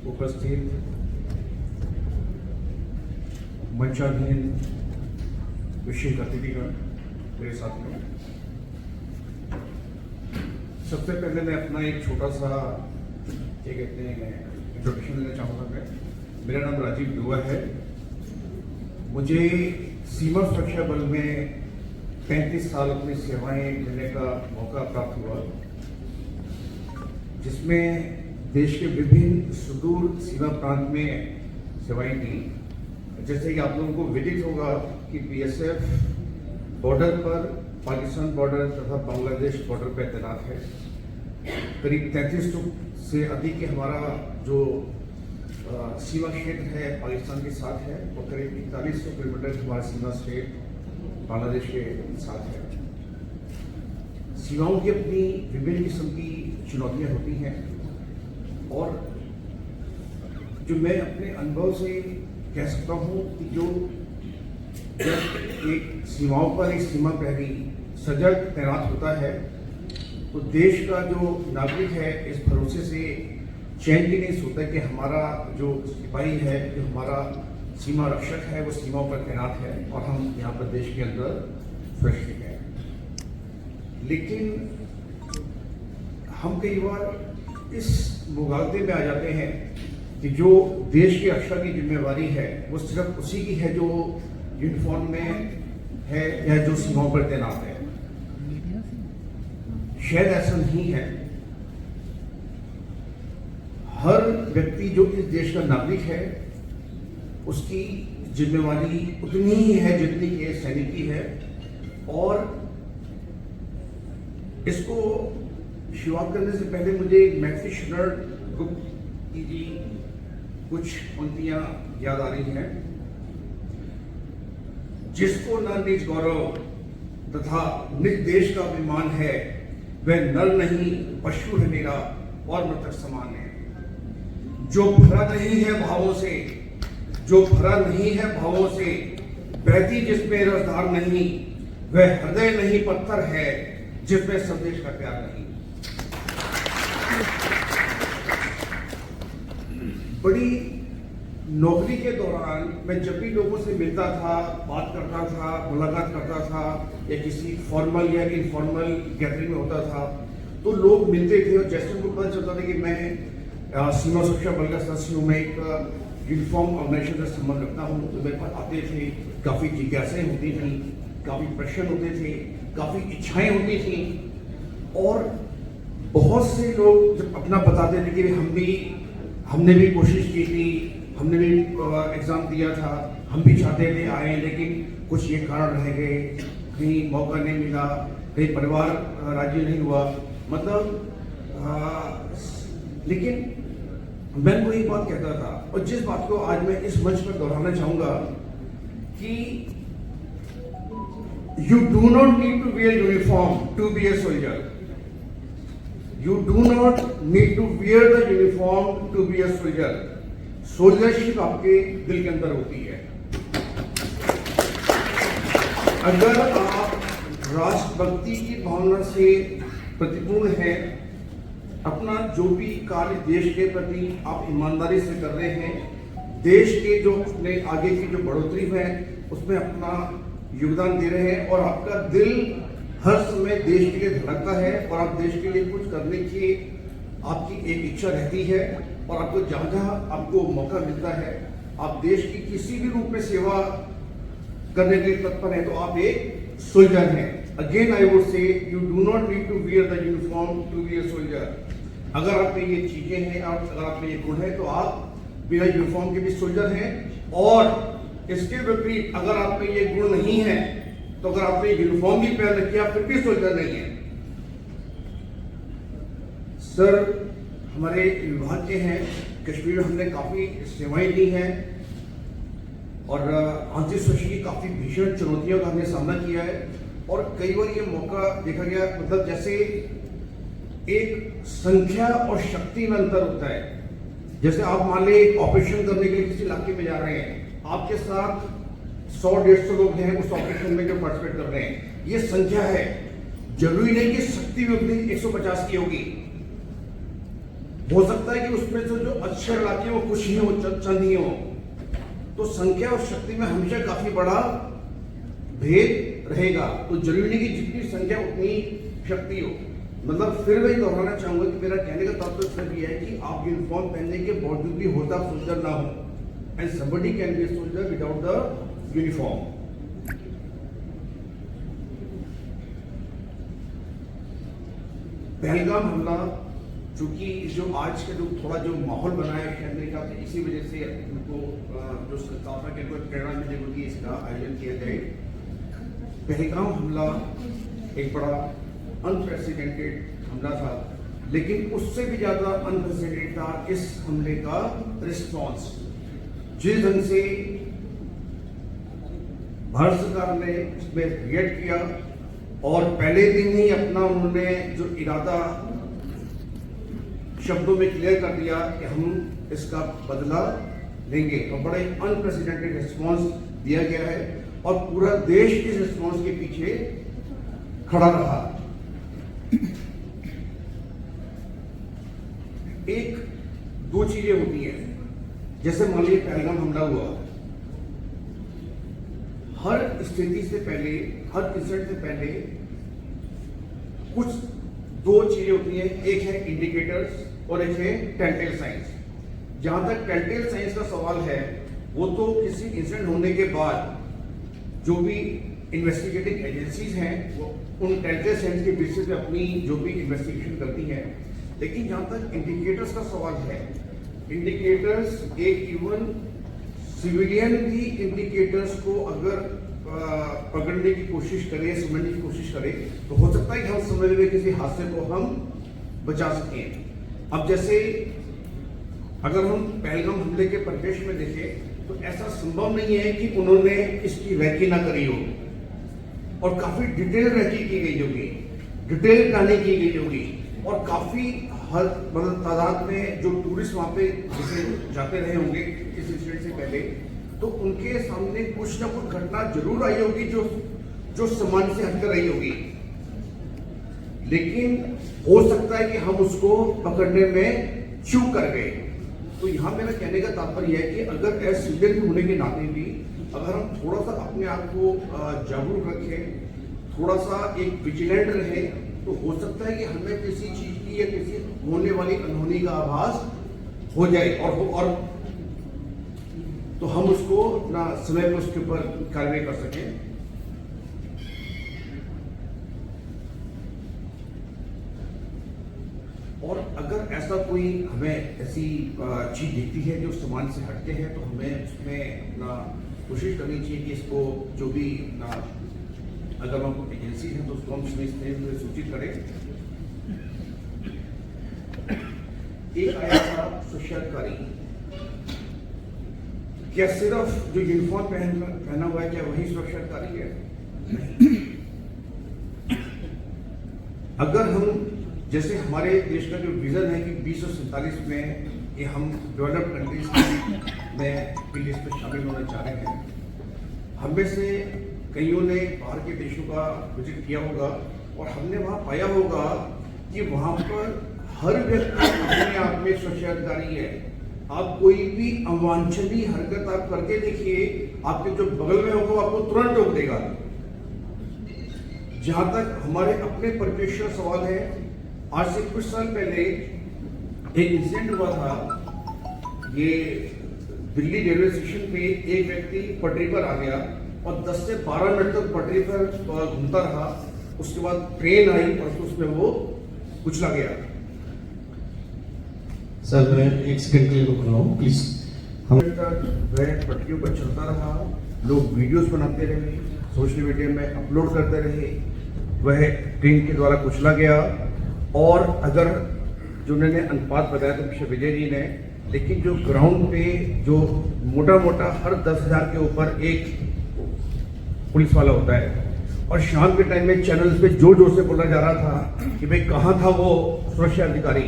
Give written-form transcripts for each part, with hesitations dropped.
उपस्थित मंचाधीन विशेष अतिथिगण, मेरे साथियों, सबसे पहले मैं अपना एक छोटा सा क्या कहते हैं इंट्रोडक्शन देना चाहूँगा। मेरा नाम राजीव दुआ है। मुझे सीमा सुरक्षा बल में 35 साल अपनी सेवाएं देने का मौका प्राप्त हुआ, जिसमें देश के विभिन्न सुदूर सीमा प्रांत में सेवाएं दी। जैसे कि आप लोगों को विदित होगा कि बीएसएफ बॉर्डर पर पाकिस्तान बॉर्डर तथा बांग्लादेश बॉर्डर पर तैनात है। करीब 33 से अधिक के हमारा जो सीमा क्षेत्र है पाकिस्तान के साथ है, और करीब 4100 किलोमीटर हमारा सीमा स्टेट बांग्लादेश के साथ है। सीमाओं की अपनी विभिन्न किस्म की चुनौतियां होती हैं, और जो मैं अपने अनुभव से कह सकता हूं कि जो जब एक सीमाओं पर एक सीमा प्रहरी सजग तैनात होता है, तो देश का जो नागरिक है इस भरोसे से चैन की नहीं सोता कि हमारा जो सिपाही है, जो हमारा सीमा रक्षक है, वो सीमाओं पर तैनात है और हम यहाँ पर देश के अंदर सुरक्षित हैं। लेकिन हम कई बार इस मुगालते में आ जाते हैं कि जो देश की रक्षा की जिम्मेवारी है वो सिर्फ उसी की है जो यूनिफॉर्म में है या जो सीमाओं पर तैनात है। शायद ऐसा नहीं है। हर व्यक्ति जो इस देश का नागरिक है उसकी जिम्मेवारी उतनी ही है जितनी कि सैनिक की है। और इसको शुरुआत करने से पहले मुझे मैक्सी शनर की जी कुछ पंक्तियां याद आ रही हैं। जिसको न निज गौरव तथा निज देश का अभिमान है, वह नर नहीं पशु है मेरा और मृतक समान है। जो भरा नहीं है भावों से, जो भरा नहीं है भावों से, बहती जिसमें रसधार नहीं, वह हृदय नहीं पत्थर है जिसमें स्वदेश का प्यार नहीं। बड़ी नौकरी के दौरान मैं जब भी लोगों से मिलता था, बात करता था, मुलाकात करता था, या किसी फॉर्मल या इनफॉर्मल गैदरिंग में होता था, तो लोग मिलते थे और जैसे उनको पता चलता था कि मैं सीमा सुरक्षा बल का सदस्य हूँ, मैं एक यूनिफॉर्म ऑर्गेनाइजेशन से संबंध रखता हूँ, तो मेरे पास आते थे। काफ़ी जिज्ञासाएं होती थी, काफ़ी प्रश्न होते थे, काफ़ी इच्छाएं होती थी, और बहुत से लोग जब अपना बताते थे कि हमने भी कोशिश की थी, हमने भी एग्ज़ाम दिया था, हम भी चाहते थे आए, लेकिन कुछ ये कारण रह गए, कहीं मौका नहीं मिला, कहीं परिवार राजी नहीं हुआ, मतलब लेकिन मैं वो एक बात कहता था, और जिस बात को आज मैं इस मंच पर दोहराना चाहूँगा कि you do not need to wear uniform to be a soldier. You do not need to wear the uniform to be a soldier. सोल्जरशिप आपके दिल के अंदर होती है। अगर आप राष्ट्रभक्ति की भावना से प्रतिपूर्ण हैं, अपना जो भी कार्य देश के प्रति आप ईमानदारी से कर रहे हैं, देश के जो अपने आगे की जो बढ़ोतरी है उसमें अपना योगदान दे रहे हैं, और आपका दिल हर समय देश के लिए धड़कता है, और आप देश के लिए कुछ करने की आपकी एक इच्छा रहती है, और आपको जहां जहां आपको मौका मिलता है आप देश की किसी भी रूप में सेवा करने के लिए तत्पर हैं, तो आप एक सोल्जर हैं। Again I would say you do not need to wear the uniform to be a soldier. अगर आप में ये चीजें हैं और अगर आप में ये गुण है तो आप बिना यूनिफॉर्म के भी सोल्जर हैं, और इसके विपरीत अगर आप में ये गुण नहीं है तो अगर आपने यूनिफॉर्म भी पहन रखी है फिर भी सोल्जर नहीं है। सर हमारे विभाग के हैं, कश्मीर में हमने काफी सेवाएं दी हैं, और आंतरिक सुरक्षा की काफी भीषण चुनौतियों का हमने सामना किया है, और कई बार ये मौका देखा गया, मतलब जैसे एक संख्या और शक्ति में अंतर होता है। जैसे आप मान लें एक ऑपरेशन करने के लिए किसी इलाके में जा रहे हैं, आपके साथ 100-150 लोग हैं उस ऑपरेशन में जो पार्टिसिपेट कर रहे हैं, ये संख्या है। जरूरी नहीं कि शक्ति भी उतनी 150 की होगी। हो सकता है कि उसमें से जो अक्षर इलाके वो कुछ ही हो, चंद ही हो, तो संख्या और शक्ति में हमेशा काफी बड़ा भेद रहेगा। तो जरूरी नहीं कि जितनी संख्या उतनी शक्ति हो। मतलब फिर मैं दोहराना चाहूंगा कि मेरा कहने का तात्पर्य सिर्फ यह है कि आप यूनिफॉर्म पहनने के बावजूद भी होता सोल्जर ना हो, and somebody can be a soldier without the uniform. Pahalgam हमला, चूंकि जो आज का जो थोड़ा जो माहौल बना है कहने का, तो इसी वजह से उनको जो स्थापना के प्रेरणा मिलने को कि इसका आयोजन किया जाए। पहलगाम हमला एक बड़ा अनप्रेसिडेंटेड हमला था, लेकिन उससे भी ज्यादा अनप्रेसिडेंटेड था इस हमले का रिस्पॉन्स। जिस ढंग से भारत सरकार ने इसमें रिएक्ट किया और पहले दिन ही अपना उन्होंने जो इरादा शब्दों में क्लियर कर दिया कि हम इसका बदला लेंगे, और बड़े अनप्रेसिडेंटेड रिस्पॉन्स दिया गया है और पूरा देश इस रिस्पॉन्स के पीछे खड़ा रहा। एक दो चीजें होती हैं, जैसे मान लीजिए पहलगाम हमला हुआ, हर स्थिति से पहले, हर इंसिडेंट से पहले कुछ दो चीजें होती हैं, एक है इंडिकेटर्स और एक है टेलटेल साइंस। जहां तक टेलटेल साइंस का सवाल है, वो तो किसी इंसिडेंट होने के बाद जो भी इन्वेस्टिगेटिंग एजेंसीज हैं वो उन टेलटेल साइंस के बेसिस पे अपनी जो भी इन्वेस्टिगेशन करती हैं। लेकिन जहां तक इंडिकेटर्स का सवाल है, इंडिकेटर्स एक इवन सिविलियन भी इंडिकेटर्स को अगर पकड़ने की कोशिश करें, समझने की कोशिश करें, तो हो सकता है कि हम समय में किसी हादसे को हम बचा सकें। अब जैसे अगर हम पहलगाम हमले के परिप्रेक्ष्य में देखें तो ऐसा संभव नहीं है कि उन्होंने इसकी रैकी ना करी हो, और काफी डिटेल रैकी की गई होगी, डिटेल प्लानिंग की गई होगी, और काफी हर मतलब तादाद में जो टूरिस्ट वहां पे जैसे जाते रहे होंगे इस इंसिडेंट से पहले, तो उनके सामने कुछ ना कुछ घटना जरूर आई होगी जो सामान्य से हटकर रही होगी। लेकिन हो सकता है कि हम उसको पकड़ने में चूक कर गए। तो यहां मेरा कहने का तात्पर्य है कि अगर एज सिविलियन होने के नाते भी अगर हम थोड़ा सा अपने आप को जागरूक रखें, थोड़ा सा एक विजिलेंट रहे, तो हो सकता है कि हमें किसी चीज की या किसी होने वाली अनहोनी का आभास हो जाए और तो हम उसको अपना समय पर उसके ऊपर कार्रवाई कर सकें। और अगर ऐसा कोई हमें ऐसी चीज दिखती है जो सामान से हटके है, तो हमें उसमें अपना कोशिश करनी चाहिए कि इसको जो भी अपना अगर हम एजेंसी है तो उसको हम सूचित करें। एक आया था सुरक्षाकारी, क्या सिर्फ जो यूनिफॉर्म पहना हुआ है क्या वही सुरक्षाकारी है? नहीं। अगर हम जैसे हमारे देश का जो विजन है कि 2047 में ये हम डेवलप्ड कंट्रीज में की लिस्ट में शामिल होना चाह रहे हैं, हमें से कईयों ने बाहर के देशों का विजिट किया होगा और हमने वहां पाया होगा कि वहां पर हर व्यक्ति अपने आप में सुरक्षाकारी है। आप कोई भी अवांछनीय हरकत आप करके देखिए, आपके जो बगल में होगा आपको तुरंत रोक देगा। जहां तक हमारे अपने परिप्रेक्ष्य का सवाल है, आज से कुछ साल पहले एक इंसिडेंट हुआ था। ये दिल्ली रेलवे स्टेशन पे एक व्यक्ति पटरी पर आ गया और 10 से 12 मिनट तक पटरी पर घूमता रहा। उसके बाद ट्रेन आई और उसमें वो कुचला गया। सर मैं एक सेकंड के लिए रुक रहा हूँ प्लीज। वह पटरियों पर चलता रहा, लोग वीडियोस बनाते रहे, सोशल मीडिया में अपलोड करते रहे। वह ट्रेन के द्वारा कुचला गया। और अगर जो उन्होंने अनुपात बताया तो मिस्टर विजय जी ने, लेकिन जो ग्राउंड पे जो मोटा मोटा हर 10,000 के ऊपर एक पुलिस वाला होता है, और शाम के टाइम में चैनल्स पे जोर जोर से बोला जा रहा था कि भाई कहाँ था वो सुरक्षा अधिकारी।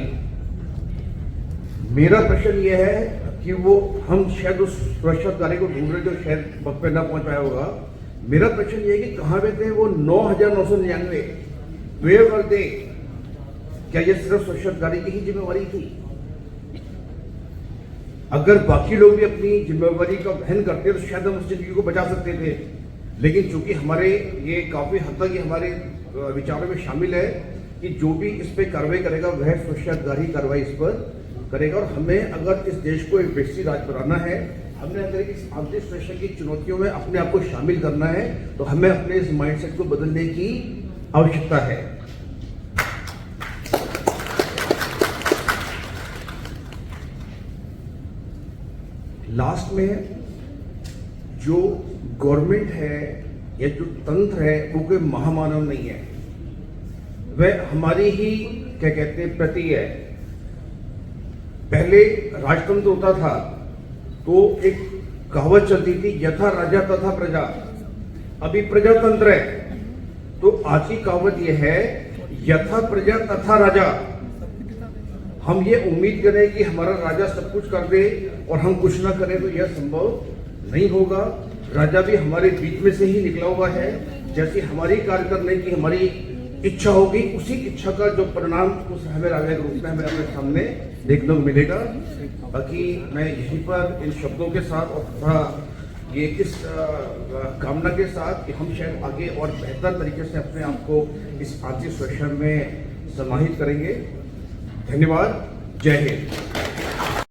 मेरा प्रश्न ये है कि वो हम शायद उस सुरक्षा अधिकारी को ढूंढ रहे जो शायद वक्त पे ना पहुंच पाया होगा। मेरा प्रश्न ये है कि कहाँ पे थे वो 9,999? वेयर वर दे? क्या ये सिर्फ सुरक्षा अधिकारी की ही जिम्मेवारी थी? अगर बाकी लोग भी अपनी जिम्मेवारी का वहन करते तो शायद हम उस जिंदगी को बचा सकते थे, लेकिन चूंकि हमारे ये काफी हद तक ये हमारे विचारों में शामिल है कि जो भी इस पे कार्रवाई करेगा वह सुरक्षागारी कार्रवाई इस पर करेगा। और हमें अगर इस देश को एक वैसी राज बनाना है, हमने अगर इस आंतरिक सुरक्षा की चुनौतियों में अपने आप को शामिल करना है, तो हमें अपने इस माइंडसेट को बदलने की आवश्यकता है। लास्ट में जो गवर्नमेंट है या जो तंत्र है वो कोई महामानव नहीं है, वह हमारी ही क्या कहते हैं प्रति है। पहले राजतंत्र होता था तो एक कहावत चलती थी, यथा राजा तथा प्रजा। अभी प्रजातंत्र है तो आज की कहावत यह है, यथा प्रजा तथा राजा। हम ये उम्मीद करें कि हमारा राजा सब कुछ कर दे और हम कुछ ना करें तो यह संभव नहीं होगा। राजा भी हमारे बीच में से ही निकला हुआ है। जैसे हमारी कार्य करने की हमारी इच्छा होगी, उसी इच्छा का जो परिणाम उस हमें राजा के रूप में हमें अपने सामने देखने को मिलेगा। बाकी मैं यहीं पर इन शब्दों के साथ और थोड़ा ये इस कामना के साथ कि हम शायद आगे और बेहतर तरीके से अपने आप को इस आंतरिक सुरक्षा में समाहित करेंगे। धन्यवाद। जय हिंद।